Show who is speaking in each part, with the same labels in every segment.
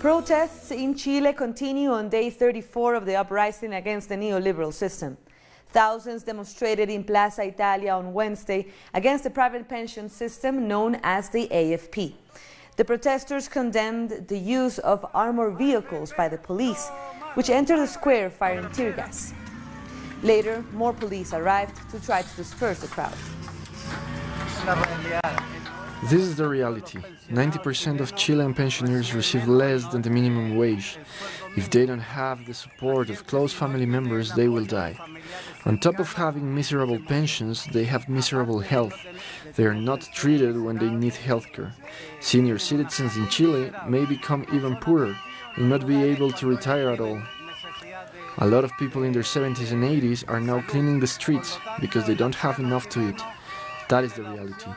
Speaker 1: Protests in Chile continue on day 34 of the uprising against the neoliberal system. Thousands demonstrated in Plaza Italia on Wednesday against the private pension system known as the AFP. The protesters condemned the use of armored vehicles by the police, which entered the square firing tear gas. Later, more police arrived to try to disperse the crowd.
Speaker 2: This is the reality. 90% of Chilean pensioners receive less than the minimum wage. If they don't have the support of close family members, they will die. On top of having miserable pensions, they have miserable health. They are not treated when they need healthcare. Senior citizens in Chile may become even poorer and not be able to retire at all. A lot of people in their 70s and 80s are now cleaning the streets because they don't have enough to eat. That is the reality.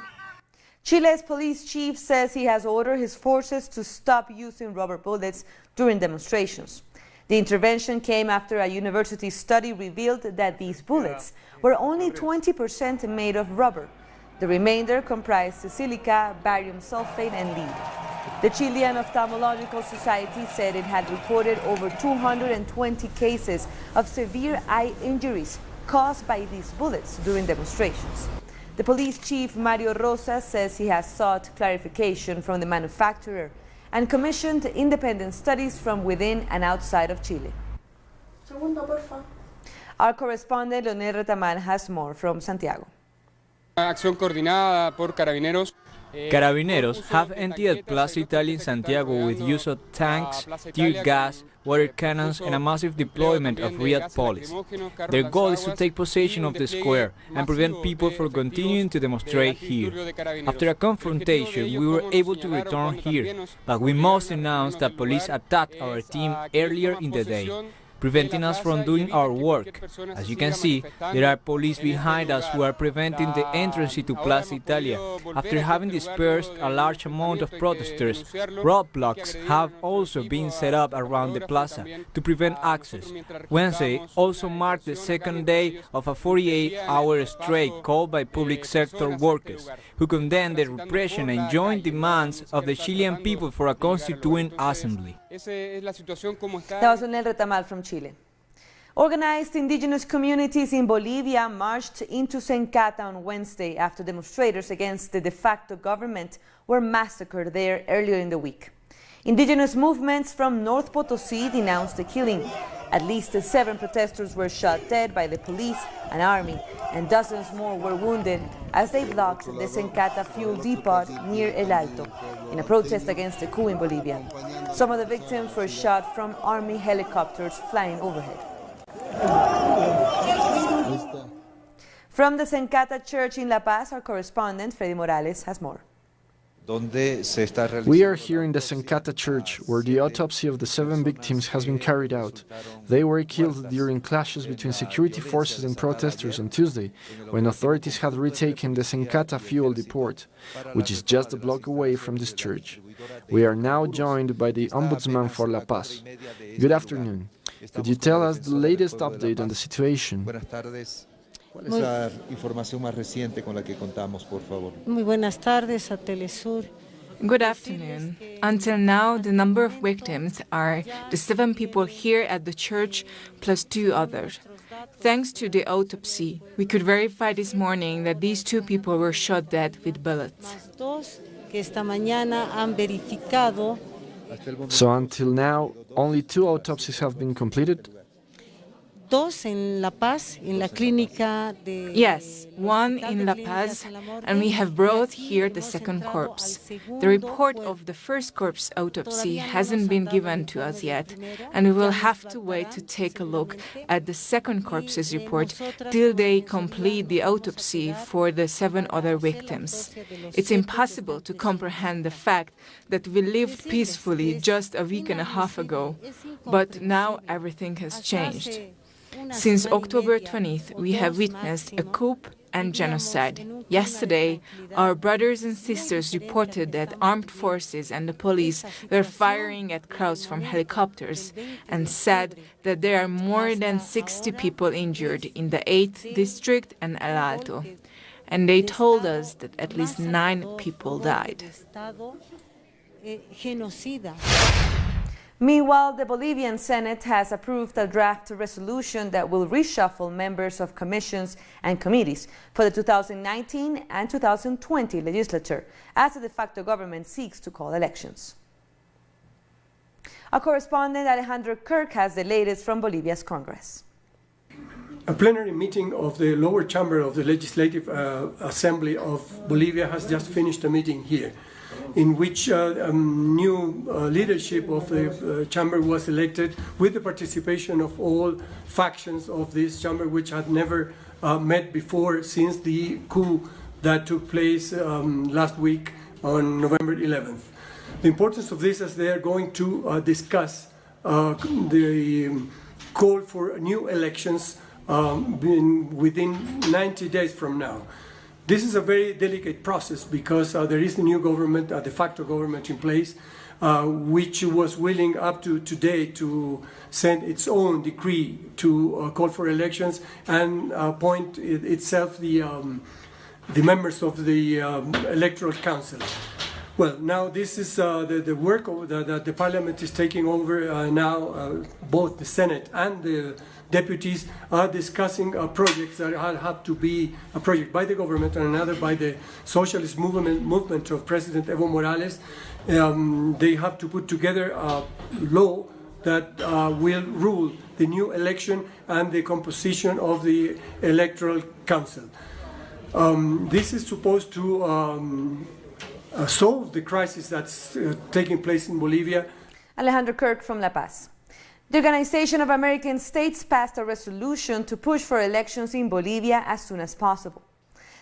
Speaker 1: Chile's police chief says he has ordered his forces to stop using rubber bullets during demonstrations. The intervention came after a university study revealed that these bullets were only 20% made of rubber. The remainder comprised silica, barium sulfate, and lead. The Chilean Ophthalmological Society said it had reported over 220 cases of severe eye injuries caused by these bullets during demonstrations. The police chief, Mario Rosa, says he has sought clarification from the manufacturer and commissioned independent studies from within and outside of Chile. Our correspondent, Leonel Retamal, has more from Santiago.
Speaker 3: Acción coordinada por Carabineros.
Speaker 4: Carabineros have emptied Plaza Italia in Santiago with use of tanks, tear gas, water cannons and a massive deployment of riot police. Their goal is to take possession of the square and prevent people from continuing to demonstrate here. After a confrontation, we were able to return here, but we must announce that police attacked our team earlier in the day, preventing us from doing our work. As you can see, there are police behind us who are preventing the entrance to Plaza Italia. After having dispersed a large amount of protesters, roadblocks have also been set up around the plaza to prevent access. Wednesday also marked the second day of a 48-hour strike called by public sector workers, who condemned the repression and joined demands of the Chilean people for a constituent assembly.
Speaker 1: That was Leonel Retamal from Chile. Organized indigenous communities in Bolivia marched into Sencata on Wednesday after demonstrators against the de facto government were massacred there earlier in the week. Indigenous movements from North Potosí denounced the killing. At least 7 protesters were shot dead by the police and army, and dozens more were wounded as they blocked the Sencata fuel depot near El Alto in a protest against the coup in Bolivia. Some of the victims were shot from army helicopters flying overhead. From the Sencata Church in La Paz, our correspondent Freddy Morales has more.
Speaker 2: We are here in the Sencata Church, where the autopsy of the 7 victims has been carried out. They were killed during clashes between security forces and protesters on Tuesday, when authorities had retaken the Sencata fuel depot, which is just a block away from this church. We are now joined by the Ombudsman for La Paz. Good afternoon. Could you tell us the latest update on the situation?
Speaker 5: ¿Cuál es la información más reciente con la que contamos, por favor?
Speaker 6: Muy buenas tardes a Telesur.
Speaker 7: Good afternoon. Until now, the number of victims are the 7 people here at the church plus 2 others. Thanks to the autopsy, we could verify this morning that these 2 people were shot dead with bullets.
Speaker 2: So until now, only 2 autopsies have been completed?
Speaker 6: Yes,
Speaker 7: one in La Paz, and we have brought here the second corpse. The report of the first corpse autopsy hasn't been given to us yet, and we will have to wait to take a look at the second corpse's report till they complete the autopsy for the 7 other victims. It's impossible to comprehend the fact that we lived peacefully just a week and a half ago, but now everything has changed. Since October 20th, we have witnessed a coup and genocide. Yesterday, our brothers and sisters reported that armed forces and the police were firing at crowds from helicopters and said that there are more than 60 people injured in the 8th district and El Alto. And they told us that at least 9 people died.
Speaker 1: Meanwhile, the Bolivian Senate has approved a draft resolution that will reshuffle members of commissions and committees for the 2019 and 2020 legislature, as the de facto government seeks to call elections. Our correspondent Alejandro Kirk has the latest from Bolivia's Congress.
Speaker 8: A plenary meeting of the lower chamber of the Legislative Assembly of Bolivia has just finished a meeting here, in which new leadership of the chamber was elected with the participation of all factions of this chamber, which had never met before since the coup that took place last week on November 11th. The importance of this is they are going to discuss the call for new elections within 90 days from now. This is a very delicate process because there is a new government, a de facto government in place, which was willing up to today to send its own decree to call for elections and appoint itself the members of the Electoral Council. Well, now this is the work that the Parliament is taking over now. Both the Senate and the deputies are discussing projects that have to be a project by the government and another by the socialist movement of President Evo Morales. They have to put together a law that will rule the new election and the composition of the Electoral Council. This is supposed to solve the crisis that's taking place in Bolivia.
Speaker 1: Alejandro Kirk from La Paz. The Organization of American States passed a resolution to push for elections in Bolivia as soon as possible.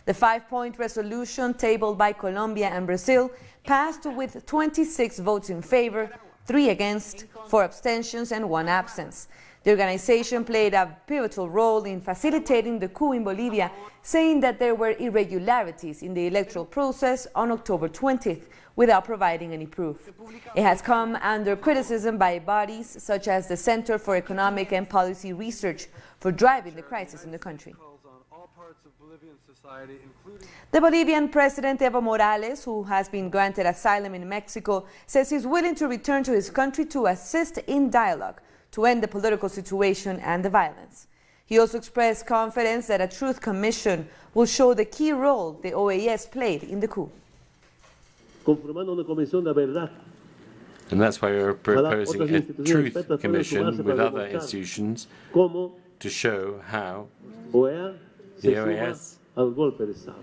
Speaker 1: The 5-point resolution tabled by Colombia and Brazil passed with 26 votes in favor, 3 against, 4 abstentions and 1 absence. The organization played a pivotal role in facilitating the coup in Bolivia, saying that there were irregularities in the electoral process on October 20th, without providing any proof. It has come under criticism by bodies such as the Center for Economic and Policy Research for driving the crisis in the country. The Bolivian President Evo Morales, who has been granted asylum in Mexico, says he's willing to return to his country to assist in dialogue to end the political situation and the violence. He also expressed confidence that a truth commission will show the key role the OAS played in the coup.
Speaker 9: And that's why we're proposing a truth commission with other institutions to show how the OAS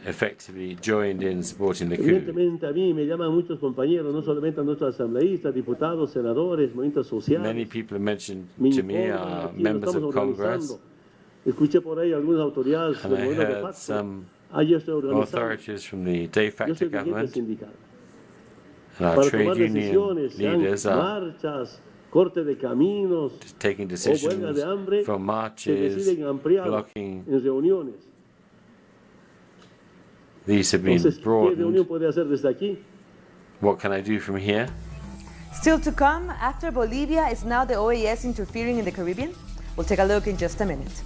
Speaker 9: effectively joined in supporting the coup. Many people have mentioned to me are members of Congress, and I heard some authorities from the de facto government, and our trade union leaders are taking decisions for marches, blocking. These have been broadened. What can I do from here?
Speaker 1: Still to come, after Bolivia, is now the OAS interfering in the Caribbean? We'll take a look in just a minute.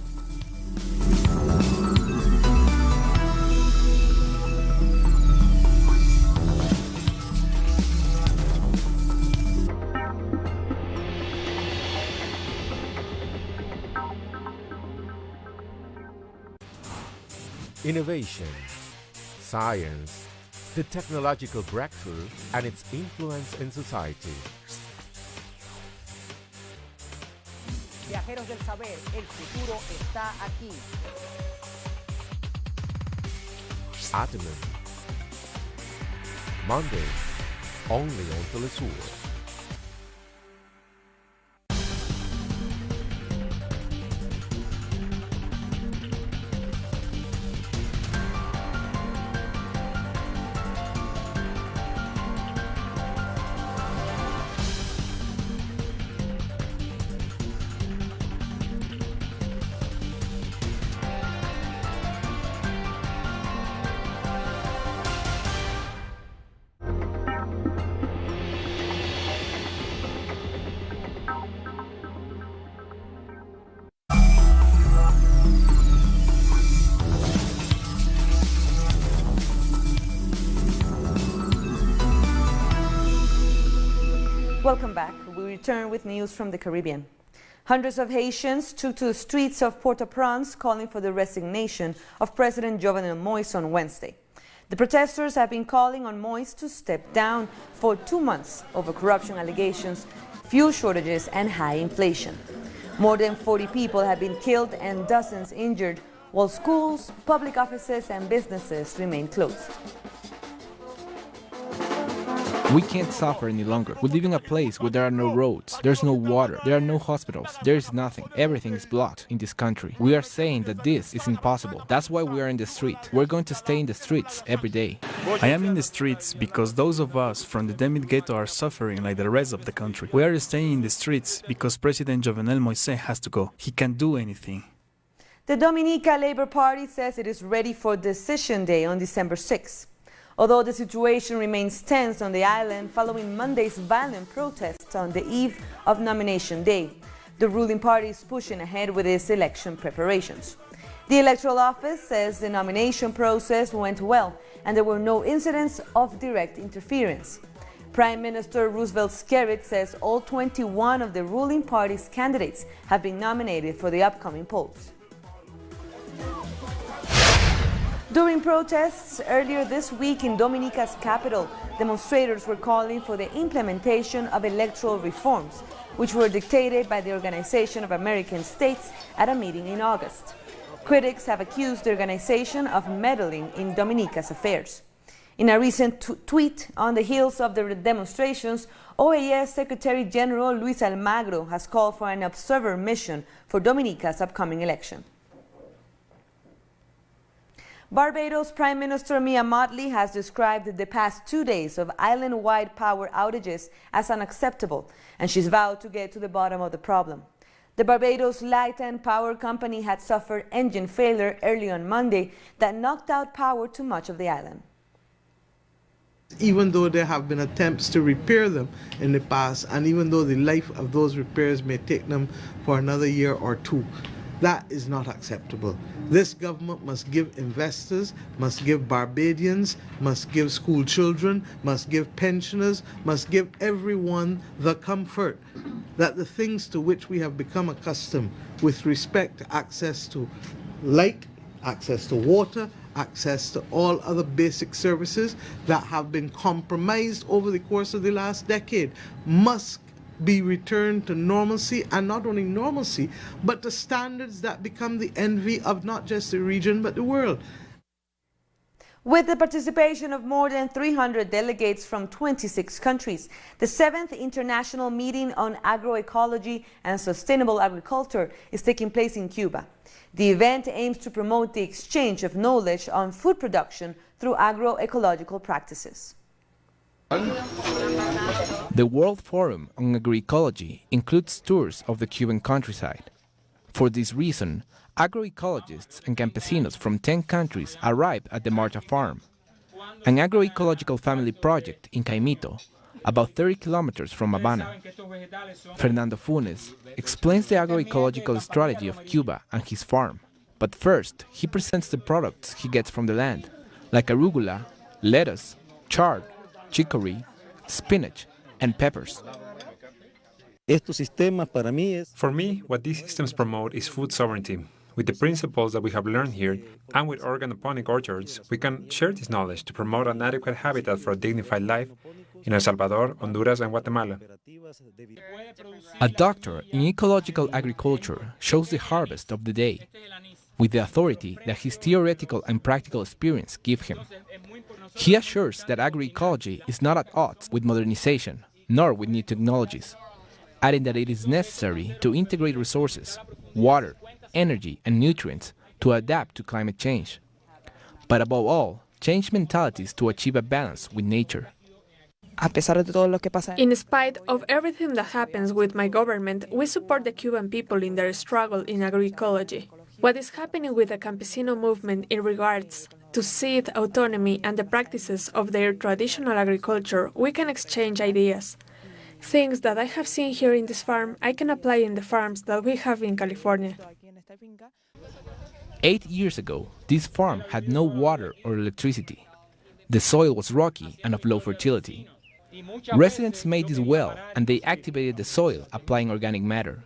Speaker 10: Innovation, science, the technological breakthrough, and its influence in society.
Speaker 11: Viajeros del saber, el futuro está aquí.
Speaker 10: Atomen. Monday, only on Telesur.
Speaker 1: Welcome back. We return with news from the Caribbean. Hundreds of Haitians took to the streets of Port-au-Prince calling for the resignation of President Jovenel Moïse on Wednesday. The protesters have been calling on Moïse to step down for 2 months over corruption allegations, fuel shortages and high inflation. More than 40 people have been killed and dozens injured, while schools, public offices and businesses remain closed.
Speaker 12: We can't suffer any longer. We live in a place where there are no roads, there's no water, there are no hospitals, there is nothing. Everything is blocked in this country. We are saying that this is impossible. That's why we are in the street. We're going to stay in the streets every day.
Speaker 13: I am in the streets because those of us from the Demit Ghetto are suffering like the rest of the country. We are staying in the streets because President Jovenel Moïse has to go. He can't do anything.
Speaker 1: The Dominica Labour Party says it is ready for Decision Day on December 6. Although the situation remains tense on the island following Monday's violent protests on the eve of Nomination Day, the ruling party is pushing ahead with its election preparations. The electoral office says the nomination process went well and there were no incidents of direct interference. Prime Minister Roosevelt Skerrit says all 21 of the ruling party's candidates have been nominated for the upcoming polls. During protests earlier this week in Dominica's capital, demonstrators were calling for the implementation of electoral reforms, which were dictated by the Organization of American States at a meeting in August. Critics have accused the organization of meddling in Dominica's affairs. In a recent tweet on the heels of the demonstrations, OAS Secretary General Luis Almagro has called for an observer mission for Dominica's upcoming election. Barbados Prime Minister Mia Mottley has described the past 2 days of island-wide power outages as unacceptable, and she's vowed to get to the bottom of the problem. The Barbados Light and Power Company had suffered engine failure early on Monday that knocked out power to much of the island.
Speaker 14: Even though there have been attempts to repair them in the past, and even though the life of those repairs may take them for another year or two, that is not acceptable. This government must give investors, must give Barbadians, must give school children, must give pensioners, must give everyone the comfort that the things to which we have become accustomed with respect to access to light, access to water, access to all other basic services that have been compromised over the course of the last decade must be returned to normalcy, and not only normalcy, but to standards that become the envy of not just the region, but the world.
Speaker 1: With the participation of more than 300 delegates from 26 countries, the 7th International Meeting on Agroecology and Sustainable Agriculture is taking place in Cuba. The event aims to promote the exchange of knowledge on food production through agroecological practices.
Speaker 12: The World Forum on Agroecology includes tours of the Cuban countryside. For this reason, agroecologists and campesinos from 10 countries arrived at the Marta farm, an agroecological family project in Caimito, about 30 kilometers from Habana. Fernando Funes explains the agroecological strategy of Cuba and his farm, but first he presents the products he gets from the land, like arugula, lettuce, chard, chicory, spinach, and peppers.
Speaker 15: For me, what these systems promote is food sovereignty. With the principles that we have learned here, and with organoponic orchards, we can share this knowledge to promote an adequate habitat for a dignified life in El Salvador, Honduras, and Guatemala.
Speaker 12: A doctor in ecological agriculture shows the harvest of the day, with the authority that his theoretical and practical experience give him. He assures that agroecology is not at odds with modernization, nor with new technologies, adding that it is necessary to integrate resources, water, energy, and nutrients to adapt to climate change. But above all, change mentalities to achieve a balance with nature.
Speaker 7: In spite of everything that happens with my government, we support the Cuban people in their struggle in agroecology. What is happening with the campesino movement in regards to seed autonomy and the practices of their traditional agriculture, we can exchange ideas. Things that I have seen here in this farm, I can apply in the farms that we have in California.
Speaker 12: 8 years ago, this farm had no water or electricity. The soil was rocky and of low fertility. Residents made this well, and they activated the soil, applying organic matter.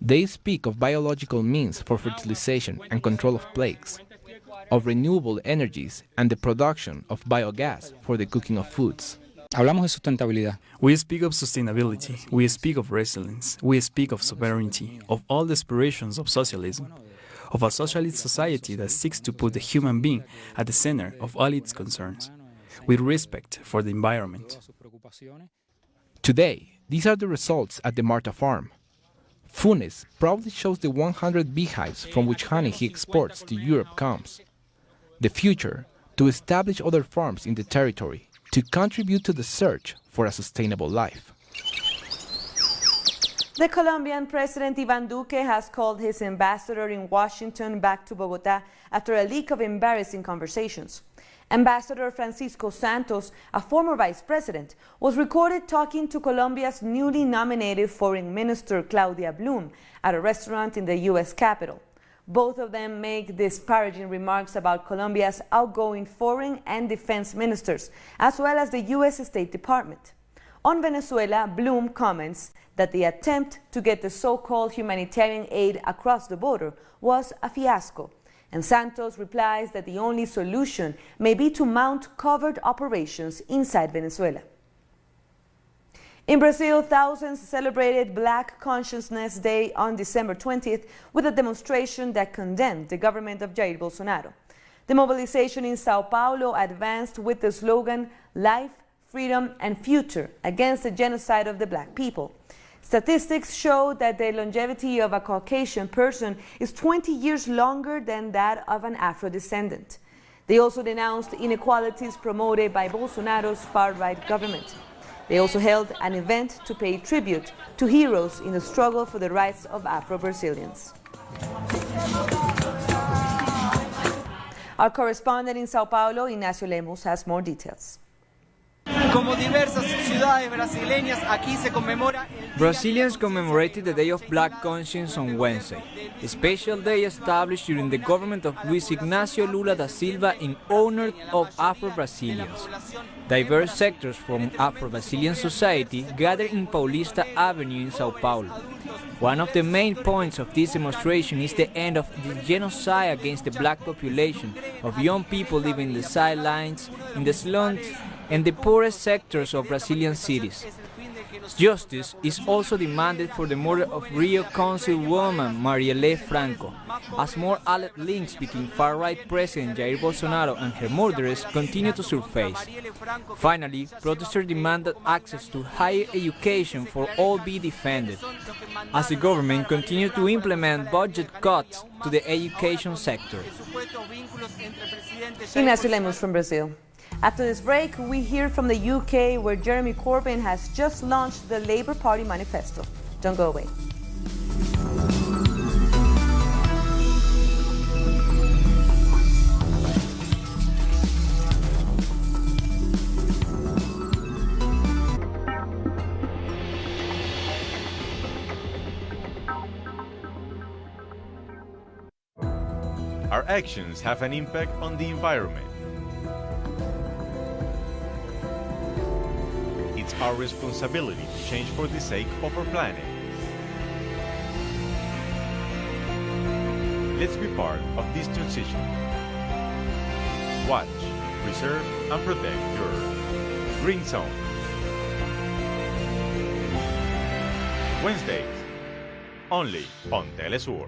Speaker 12: They speak of biological means for fertilization and control of plagues, of renewable energies and the production of biogas for the cooking of foods.
Speaker 13: Hablamos de sustentabilidad. We speak of sustainability, we speak of resilience, we speak of sovereignty, of all the aspirations of socialism, of a socialist society that seeks to put the human being at the center of all its concerns, with respect for the environment.
Speaker 12: Today, these are the results at the Marta farm. Funes proudly shows the 100 beehives from which honey he exports to Europe comes. The future, to establish other farms in the territory, to contribute to the search for a sustainable life.
Speaker 1: The Colombian President Iván Duque has called his ambassador in Washington back to Bogotá after a leak of embarrassing conversations. Ambassador Francisco Santos, a former vice president, was recorded talking to Colombia's newly nominated foreign minister Claudia Blum at a restaurant in the U.S. Capitol. Both of them make disparaging remarks about Colombia's outgoing foreign and defense ministers, as well as the U.S. State Department. On Venezuela, Blum comments that the attempt to get the so-called humanitarian aid across the border was a fiasco. And Santos replies that the only solution may be to mount covert operations inside Venezuela. In Brazil, thousands celebrated Black Consciousness Day on December 20th with a demonstration that condemned the government of Jair Bolsonaro. The mobilization in Sao Paulo advanced with the slogan "Life, Freedom and Future" against the genocide of the Black people. Statistics show that the longevity of a Caucasian person is 20 years longer than that of an Afro-descendant. They also denounced inequalities promoted by Bolsonaro's far-right government. They also held an event to pay tribute to heroes in the struggle for the rights of Afro-Brazilians. Our correspondent in Sao Paulo, Ignacio Lemos, has more details.
Speaker 4: Brazilians commemorated the Day of Black Conscience on Wednesday, a special day established during the government of Luiz Inácio Lula da Silva in honor of Afro-Brazilians. Diverse sectors from Afro-Brazilian society gathered in Paulista Avenue in Sao Paulo. One of the main points of this demonstration is the end of the genocide against the black population of young people living in the sidelines, in the slums, and the poorest sectors of Brazilian cities. Justice is also demanded for the murder of Rio Councilwoman Marielle Franco, as more alleged links between far-right President Jair Bolsonaro and her murderers continue to surface. Finally, protesters demand that access to higher education for all be defended, as the government continues to implement budget cuts to the education sector.
Speaker 1: Ignacio Lemos from Brazil. After this break, we hear from the UK, where Jeremy Corbyn has just launched the Labour Party manifesto. Don't go away.
Speaker 16: Our actions have an impact on the environment. It's our responsibility to change for the sake of our planet. Let's be part of this transition. Watch, preserve, and protect your Earth. Green Zone. Wednesdays, only on Telesur.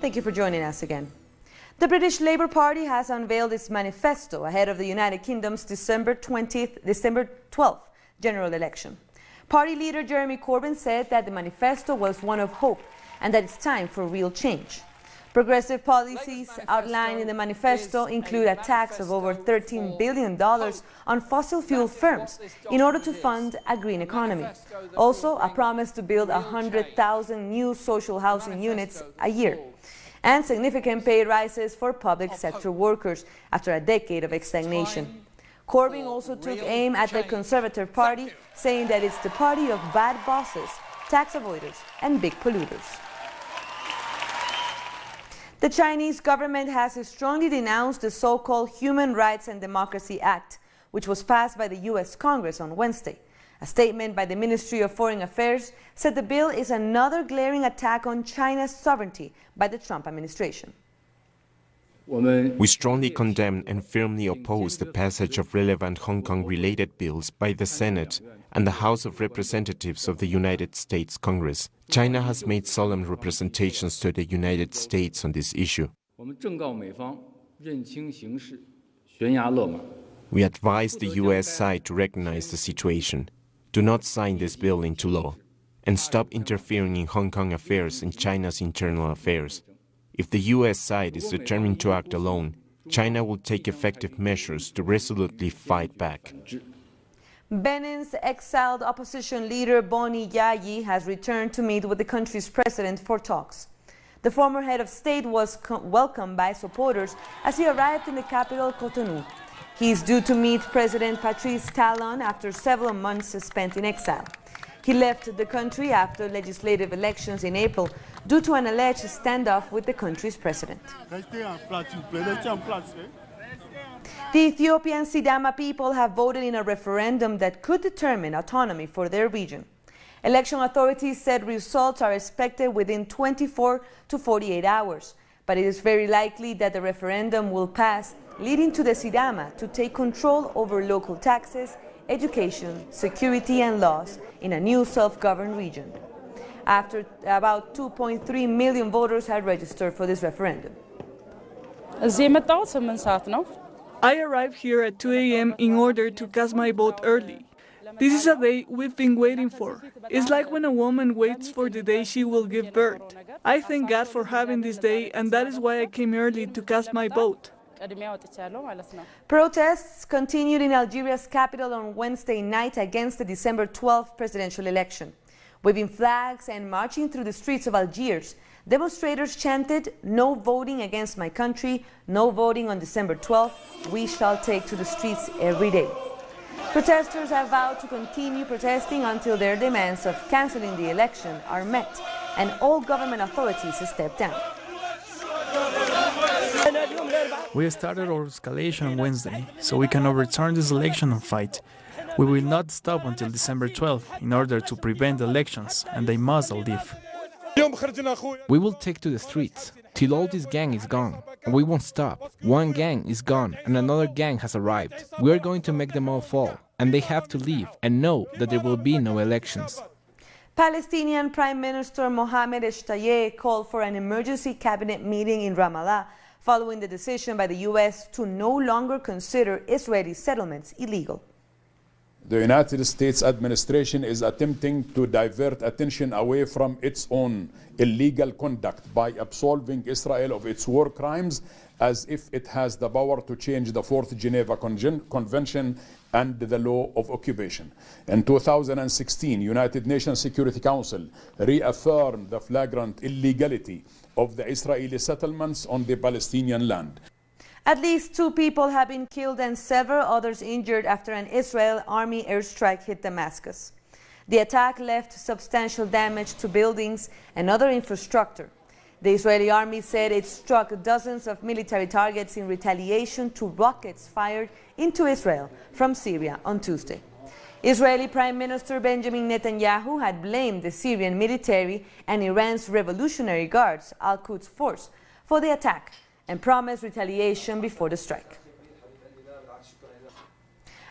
Speaker 1: Thank you for joining us again. The British Labour Party has unveiled its manifesto ahead of the United Kingdom's December 12th general election. Party leader Jeremy Corbyn said that the manifesto was one of hope and that it's time for real change. Progressive policies outlined in the manifesto include a tax of over $13 billion on fossil fuel firms in order to fund a green economy. Also, a promise to build 100,000 new social housing units a year, and significant pay rises for public sector workers after a decade of stagnation. Corbyn also took aim at the Conservative Party, saying that it's the party of bad bosses, tax avoiders, and big polluters. The Chinese government has strongly denounced the so-called Human Rights and Democracy Act, which was passed by the U.S. Congress on Wednesday. A statement by the Ministry of Foreign Affairs said the bill is another glaring attack on China's sovereignty by the Trump administration.
Speaker 17: We strongly condemn and firmly oppose the passage of relevant Hong Kong-related bills by the Senate and the House of Representatives of the United States Congress. China has made solemn representations to the United States on this issue. We advise the U.S. side to recognize the situation, do not sign this bill into law, and stop interfering in Hong Kong affairs and China's internal affairs. If the U.S. side is determined to act alone, China will take effective measures to resolutely fight back.
Speaker 1: Benin's exiled opposition leader Boni Yayi has returned to meet with the country's president for talks. The former head of state was welcomed by supporters as he arrived in the capital, Cotonou. He is due to meet President Patrice Talon after several months spent in exile. He left the country after legislative elections in April due to an alleged standoff with the country's president. The Ethiopian Sidama people have voted in a referendum that could determine autonomy for their region. Election authorities said results are expected within 24 to 48 hours, but it is very likely that the referendum will pass, leading to the Sidama to take control over local taxes, education, security and laws in a new self-governed region, after about 2.3 million voters had registered for this referendum.
Speaker 18: I arrived here at 2 a.m. in order to cast my vote early. This is a day we've been waiting for. It's like when a woman waits for the day she will give birth. I thank God for having this day, and that is why I came early to cast my vote.
Speaker 1: Protests continued in Algeria's capital on Wednesday night against the December 12th presidential election. Waving flags and marching through the streets of Algiers, demonstrators chanted, "No voting against my country, no voting on December 12th, we shall take to the streets every day." Protesters have vowed to continue protesting until their demands of cancelling the election are met and all government authorities step down.
Speaker 13: We started our escalation on Wednesday, so we can overturn this election and fight. We will not stop until December 12th in order to prevent elections, and they must all leave.
Speaker 12: We will take to the streets till all this gang is gone, and we won't stop. One gang is gone and another gang has arrived. We are going to make them all fall, and they have to leave and know that there will be no elections.
Speaker 1: Palestinian Prime Minister Mohammed Eshtaye called for an emergency cabinet meeting in Ramallah following the decision by the U.S. to no longer consider Israeli settlements illegal.
Speaker 19: The United States administration is attempting to divert attention away from its own illegal conduct by absolving Israel of its war crimes as if it has the power to change the Fourth Geneva Convention and the law of occupation. In 2016, United Nations Security Council reaffirmed the flagrant illegality of the Israeli settlements on the Palestinian land.
Speaker 1: At least 2 people have been killed and several others injured after an Israeli army airstrike hit Damascus. The attack left substantial damage to buildings and other infrastructure. The Israeli army said it struck dozens of military targets in retaliation to rockets fired into Israel from Syria on Tuesday. Israeli Prime Minister Benjamin Netanyahu had blamed the Syrian military and Iran's Revolutionary Guards, Al-Quds Force, for the attack and promised retaliation before the strike.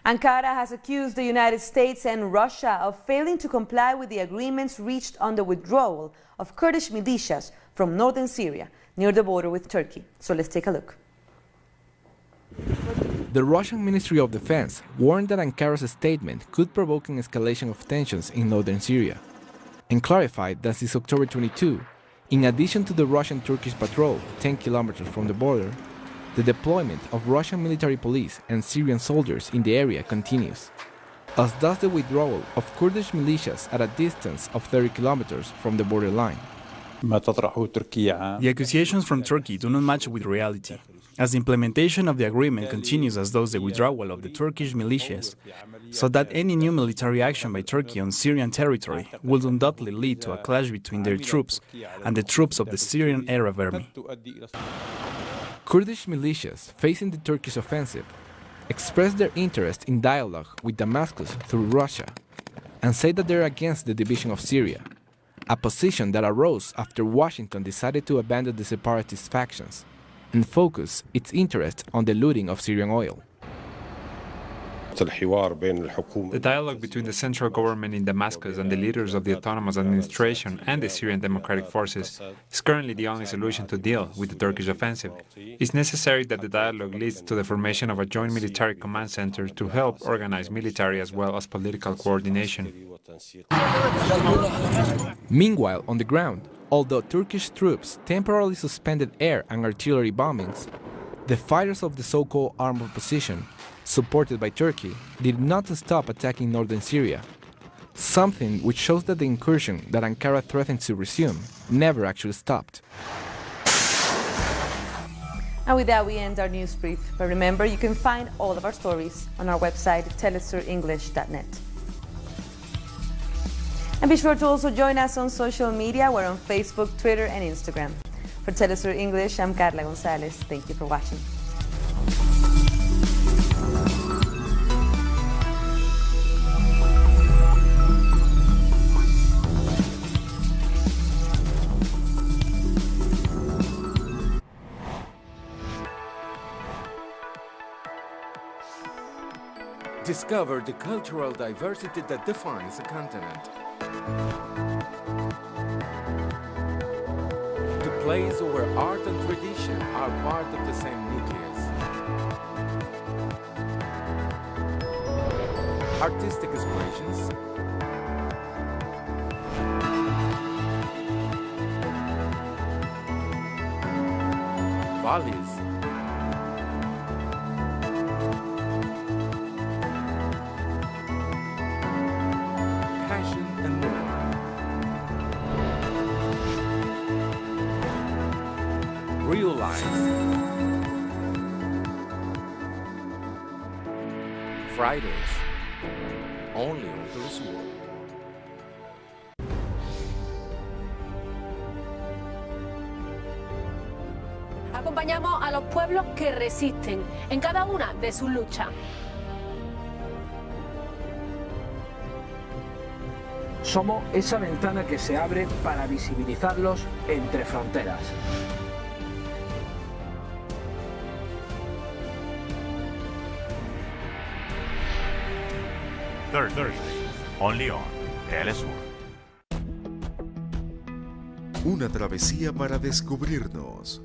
Speaker 1: Ankara has accused the United States and Russia of failing to comply with the agreements reached on the withdrawal of Kurdish militias from northern Syria near the border with Turkey. So let's take a look.
Speaker 12: The Russian Ministry of Defense warned that Ankara's statement could provoke an escalation of tensions in northern Syria, and clarified that since October 22, in addition to the Russian-Turkish patrol 10 kilometers from the border, the deployment of Russian military police and Syrian soldiers in the area continues, as does the withdrawal of Kurdish militias at a distance of 30 kilometers from the borderline.
Speaker 13: The accusations from Turkey do not match with reality, as the implementation of the agreement continues as does the withdrawal of the Turkish militias, so that any new military action by Turkey on Syrian territory will undoubtedly lead to a clash between their troops and the troops of the Syrian Arab Army.
Speaker 12: Kurdish militias facing the Turkish offensive expressed their interest in dialogue with Damascus through Russia and say that they're against the division of Syria, a position that arose after Washington decided to abandon the separatist factions and focus its interest on the looting of Syrian oil.
Speaker 15: The dialogue between the central government in Damascus and the leaders of the autonomous administration and the Syrian Democratic Forces is currently the only solution to deal with the Turkish offensive. It's necessary that the dialogue leads to the formation of a joint military command center to help organize military as well as political coordination.
Speaker 12: Meanwhile, on the ground, although Turkish troops temporarily suspended air and artillery bombings, the fighters of the so-called armed opposition, supported by Turkey, did not stop attacking northern Syria, something which shows that the incursion that Ankara threatened to resume never actually stopped.
Speaker 1: And with that, we end our news brief. But remember, you can find all of our stories on our website, telesurenglish.net. And be sure to also join us on social media. We're on Facebook, Twitter, and Instagram. For Telesur English, I'm Carla Gonzalez. Thank you for watching.
Speaker 10: Discover the cultural diversity that defines a continent. The place where art and tradition are part of the same nucleus. Artistic expressions, values, passion, and more. Realize. Fridays, only on Telesur.
Speaker 20: Acompañamos a los pueblos que resisten en cada una de sus luchas.
Speaker 21: Somos esa ventana que se abre para visibilizarlos entre fronteras.
Speaker 16: Thursday, only on Telesur.
Speaker 22: Una travesía para descubrirnos.